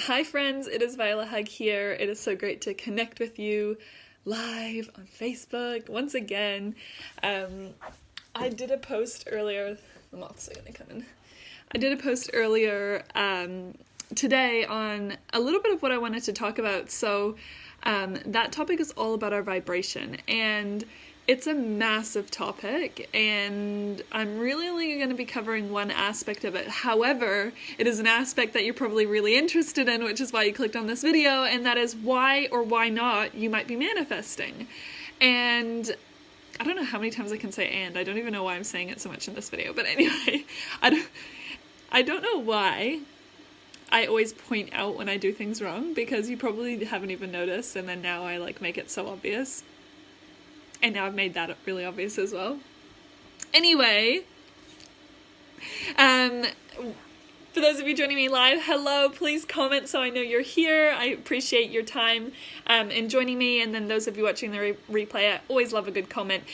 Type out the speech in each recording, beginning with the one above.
Hi friends, it is Viola Hug here. It is so great to connect with you live on Facebook once again. I did a post earlier, the moths are gonna come in. I did a post earlier today on a little bit of what I wanted to talk about. So that topic is all about our vibration, and it's a massive topic, and I'm really only going to be covering one aspect of it. However, it is an aspect that you're probably really interested in, which is why you clicked on this video, and that is why or why not you might be manifesting. And I don't know how many times I can say and. I don't even know why I'm saying it so much in this video, but anyway, I don't know why I always point out when I do things wrong, because you probably haven't even noticed, and then now I make it so obvious. And now I've made that really obvious as well. Anyway, for those of you joining me live, hello, please comment so I know you're here. I appreciate your time in joining me, and then those of you watching the replay, I always love a good comment.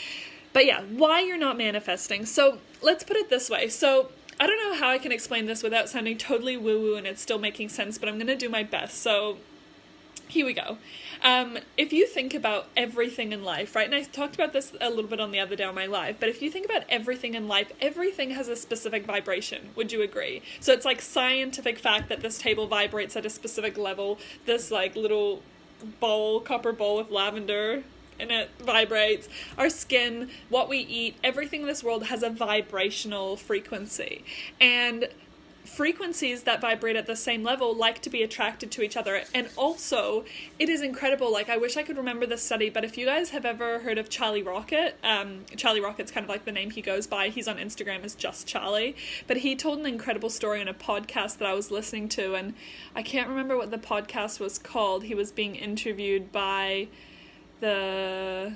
But yeah, why you're not manifesting. So let's put it this way. So I don't know how I can explain this without sounding totally woo-woo and it's still making sense, but I'm going to do my best. So here we go. If you think about everything in life, right, and I talked about this a little bit on the other day on my live, but if you think about everything in life, everything has a specific vibration. Would you agree? So it's like scientific fact that this table vibrates at a specific level. This little bowl, copper bowl with lavender and it vibrates. Our skin, what we eat, everything in this world has a vibrational frequency. And frequencies that vibrate at the same level like to be attracted to each other. And also, it is incredible. I wish I could remember the study, but if you guys have ever heard of Charlie Rocket, Charlie Rocket's kind of like the name he goes by. He's on Instagram as Just Charlie, but he told an incredible story on a podcast that I was listening to, and I can't remember what the podcast was called. He was being interviewed by I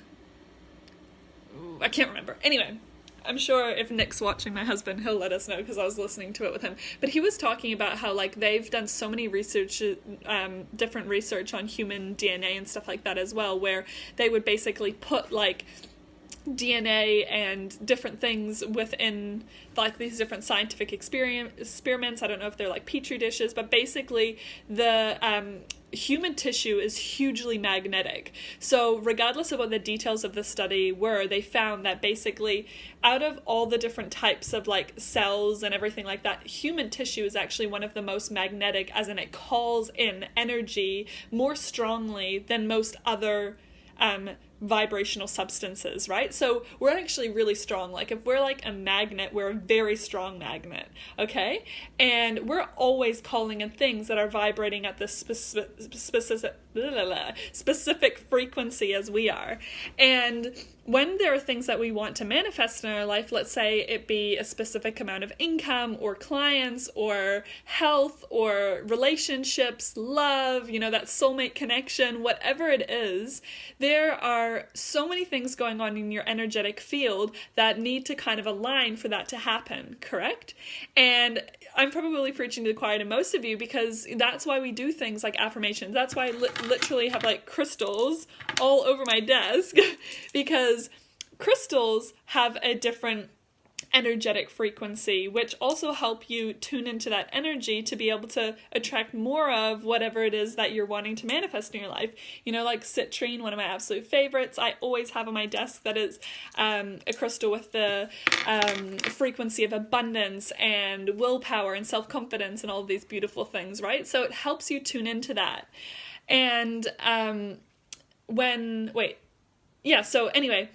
can't remember. Anyway, I'm sure if Nick's watching, my husband, he'll let us know, because I was listening to it with him. But he was talking about how they've done so many different research on human DNA and stuff like that as well, where they would basically put DNA and different things within these different scientific experiments. I don't know if they're petri dishes, but basically the human tissue is hugely magnetic. So regardless of what the details of the study were, they found that basically out of all the different types of cells and everything like that, human tissue is actually one of the most magnetic, as in it calls in energy more strongly than most other vibrational substances, right? So we're actually really strong. If we're a magnet, we're a very strong magnet, okay? And we're always calling in things that are vibrating at this specific frequency as we are. And when there are things that we want to manifest in our life, let's say it be a specific amount of income or clients or health or relationships, love, that soulmate connection, whatever it is, there are so many things going on in your energetic field that need to kind of align for that to happen, correct? And I'm probably preaching to the choir to most of you, because that's why we do things like affirmations. That's why I literally have crystals all over my desk, because crystals have a different energetic frequency, which also help you tune into that energy to be able to attract more of whatever it is that you're wanting to manifest in your life. Citrine, one of my absolute favorites, I always have on my desk, that is a crystal with the frequency of abundance and willpower and self-confidence and all of these beautiful things, right? So it helps you tune into that. And so anyway,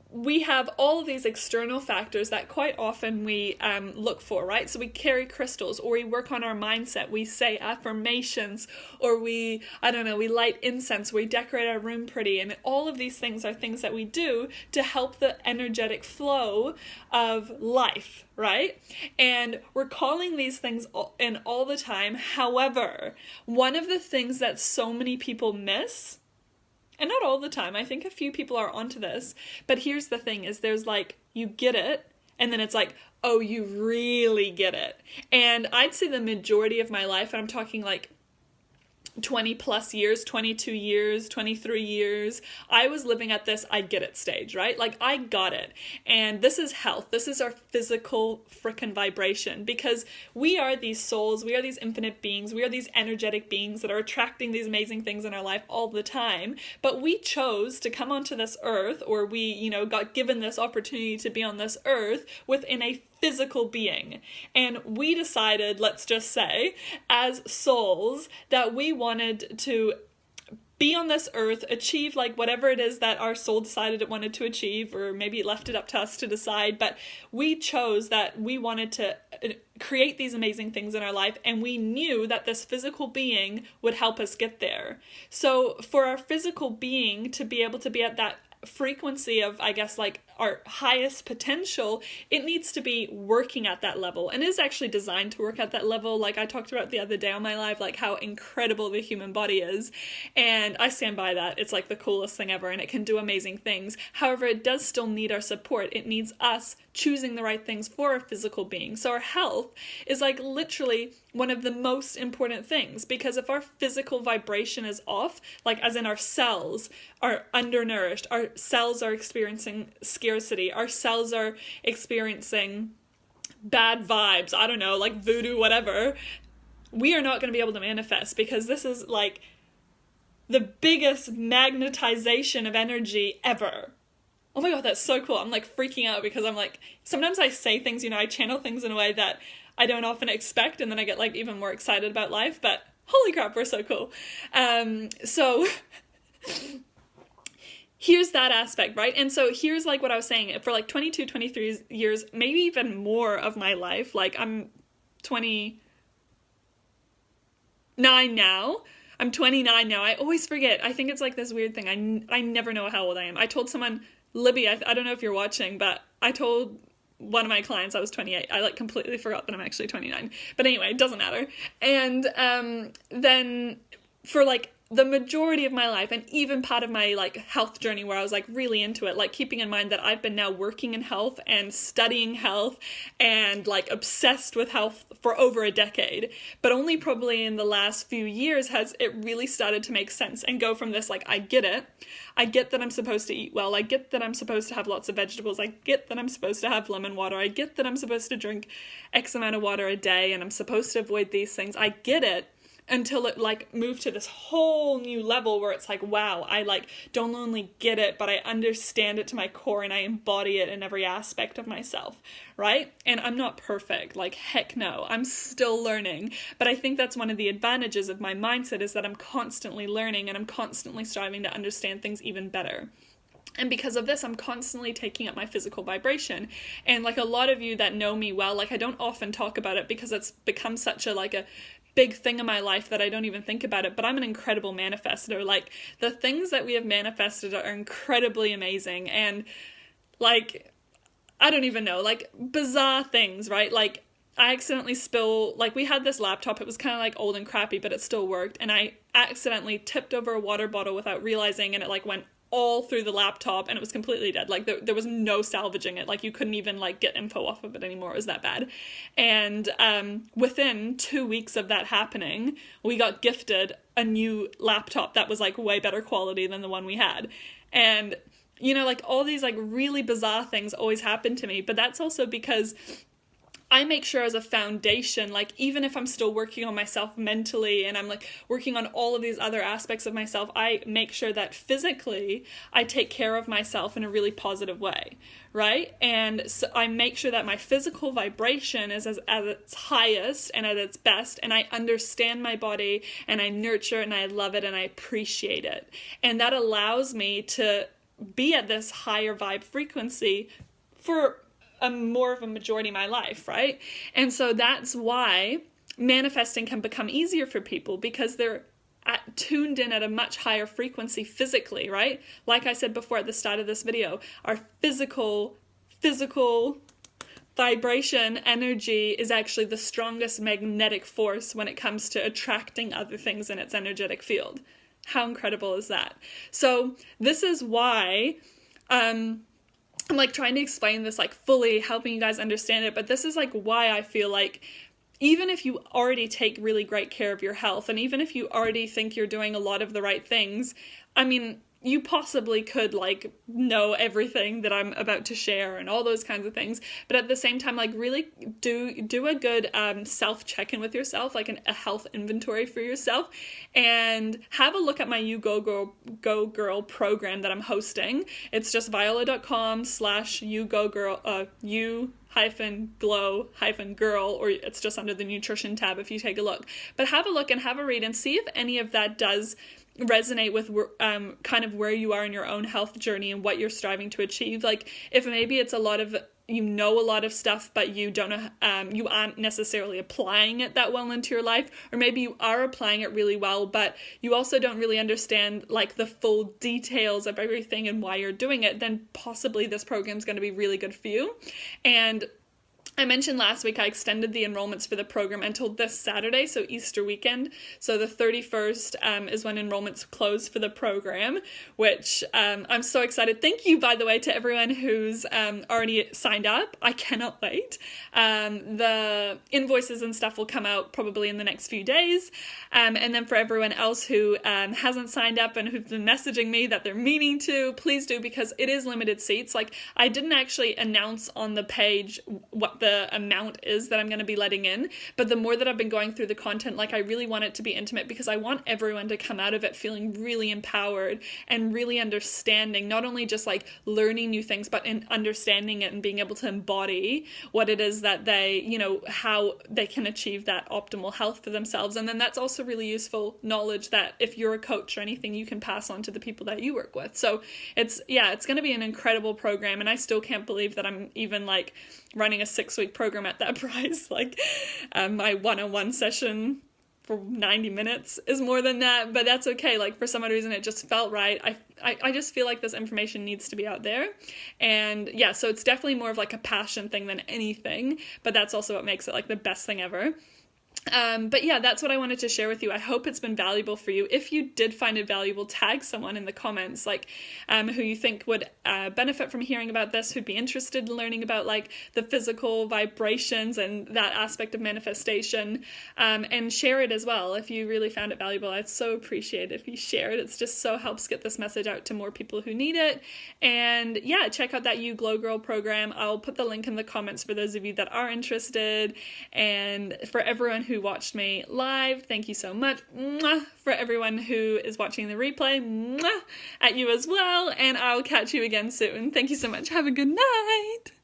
we have all of these external factors that quite often we look for, right? So we carry crystals, or we work on our mindset, we say affirmations, or we light incense, we decorate our room pretty, and all of these things are things that we do to help the energetic flow of life, right? And we're calling these things in all the time. However, one of the things that so many people miss, and not all the time, I think a few people are onto this, but here's the thing, is there's you get it, and then it's oh, you really get it. And I'd say the majority of my life, and I'm talking 20 plus years, 22 years, 23 years, I was living at this I get it stage, right? Like I got it. And this is health. This is our physical frickin' vibration, because we are these souls, we are these infinite beings, we are these energetic beings that are attracting these amazing things in our life all the time. But we chose to come onto this earth, or we, got given this opportunity to be on this earth within a physical being. And we decided, let's just say, as souls, that we wanted to be on this earth, achieve like whatever it is that our soul decided it wanted to achieve, or maybe it left it up to us to decide, but we chose that we wanted to create these amazing things in our life, and we knew that this physical being would help us get there. So for our physical being to be able to be at that frequency of, I guess, like our highest potential, it needs to be working at that level, and is actually designed to work at that level. Like I talked about the other day on my live, like how incredible the human body is, and I stand by that. It's like the coolest thing ever, and it can do amazing things. However, it does still need our support. It needs us choosing the right things for our physical being. So our health is like literally one of the most important things, because if our physical vibration is off, like as in our cells are undernourished, our cells are experiencing scarcity, our cells are experiencing bad vibes, I don't know, like voodoo, whatever, we are not going to be able to manifest, because this is like the biggest magnetization of energy ever. Oh my God, that's so cool. I'm like freaking out, because I'm like, sometimes I say things, I channel things in a way that I don't often expect, and then I get like even more excited about life, but holy crap, we're so cool. So here's that aspect, right? And so here's like what I was saying, for like 22, 23 years, maybe even more of my life, like I'm 29 now. I'm 29 now. I always forget. I think it's like this weird thing. I never know how old I am. I told someone, Libby, I don't know if you're watching, but I told one of my clients I was 28. I like completely forgot that I'm actually 29. But anyway, it doesn't matter. And then for like the majority of my life, and even part of my like health journey where I was like really into it, like keeping in mind that I've been now working in health and studying health and like obsessed with health for over a decade, but only probably in the last few years has it really started to make sense and go from this like, I get that I'm supposed to eat well, I get that I'm supposed to have lots of vegetables, I get that I'm supposed to have lemon water, I get that I'm supposed to drink X amount of water a day, and I'm supposed to avoid these things. I get it, until it like moved to this whole new level where it's like, wow, I like don't only get it, but I understand it to my core, and I embody it in every aspect of myself, right? And I'm not perfect, like heck no, I'm still learning, but I think that's one of the advantages of my mindset, is that I'm constantly learning, and I'm constantly striving to understand things even better. And because of this, I'm constantly taking up my physical vibration. And like a lot of you that know me well, like I don't often talk about it because it's become such a like a big thing in my life that I don't even think about it, but I'm an incredible manifestor. Like the things that we have manifested are incredibly amazing, and like I don't even know, like bizarre things, right? Like I accidentally like we had this laptop, it was kind of like old and crappy, but it still worked, and I accidentally tipped over a water bottle without realizing, and it like went all through the laptop, and it was completely dead. Like there was no salvaging it. Like you couldn't even like get info off of it anymore. It was that bad. And within 2 weeks of that happening, we got gifted a new laptop that was like way better quality than the one we had. And like all these like really bizarre things always happen to me, but that's also because I make sure as a foundation, like even if I'm still working on myself mentally and I'm like working on all of these other aspects of myself, I make sure that physically I take care of myself in a really positive way, right? And so I make sure that my physical vibration is at its highest and at its best, and I understand my body and I nurture it and I love it and I appreciate it. And that allows me to be at this higher vibe frequency for more of a majority of my life, right? And so that's why manifesting can become easier for people, because they're tuned in at a much higher frequency physically, right? Like I said before at the start of this video, our physical vibration energy is actually the strongest magnetic force when it comes to attracting other things in its energetic field. How incredible is that? So this is why I'm like trying to explain this like fully, helping you guys understand it, but this is like why I feel like even if you already take really great care of your health, and even if you already think you're doing a lot of the right things, I mean, you possibly could like know everything that I'm about to share and all those kinds of things, but at the same time, like really do a good self check-in with yourself, like a health inventory for yourself, and have a look at my You Go Girl program that I'm hosting. It's just viola.com/YouGoGirl, you-glow-girl, or it's just under the nutrition tab if you take a look. But have a look and have a read and see if any of that does resonate with kind of where you are in your own health journey and what you're striving to achieve. Like if maybe it's a lot of, you know, a lot of stuff, but you don't know, you aren't necessarily applying it that well into your life, or maybe you are applying it really well, but you also don't really understand like the full details of everything and why you're doing it, then possibly this program is going to be really good for you. And I mentioned last week I extended the enrollments for the program until this Saturday, so Easter weekend. So the 31st is when enrollments close for the program, which I'm so excited. Thank you, by the way, to everyone who's already signed up. I cannot wait. The invoices and stuff will come out probably in the next few days. And then for everyone else who hasn't signed up and who've been messaging me that they're meaning to, please do, because it is limited seats. Like I didn't actually announce on the page what the amount is that I'm going to be letting in, but the more that I've been going through the content, like I really want it to be intimate, because I want everyone to come out of it feeling really empowered and really understanding, not only just like learning new things, but in understanding it and being able to embody what it is that they, you know, how they can achieve that optimal health for themselves. And then that's also really useful knowledge that if you're a coach or anything, you can pass on to the people that you work with. So it's going to be an incredible program, and I still can't believe that I'm even like running a 6-week program at that price. Like my one-on-one session for 90 minutes is more than that, but that's okay. Like for some odd reason, it just felt right. I just feel like this information needs to be out there. And yeah, so it's definitely more of like a passion thing than anything, but that's also what makes it like the best thing ever. But yeah, that's what I wanted to share with you. I hope it's been valuable for you. If you did find it valuable, tag someone in the comments, like, who you think would, benefit from hearing about this, who'd be interested in learning about like the physical vibrations and that aspect of manifestation, and share it as well. If you really found it valuable, I'd so appreciate it if you share it. It's just so helps get this message out to more people who need it. And yeah, check out that You Glow Girl program. I'll put the link in the comments for those of you that are interested. And for everyone who watched me live, thank you so much. Mwah. For everyone who is watching the replay, mwah, at you as well, and I'll catch you again soon. Thank you so much. Have a good night.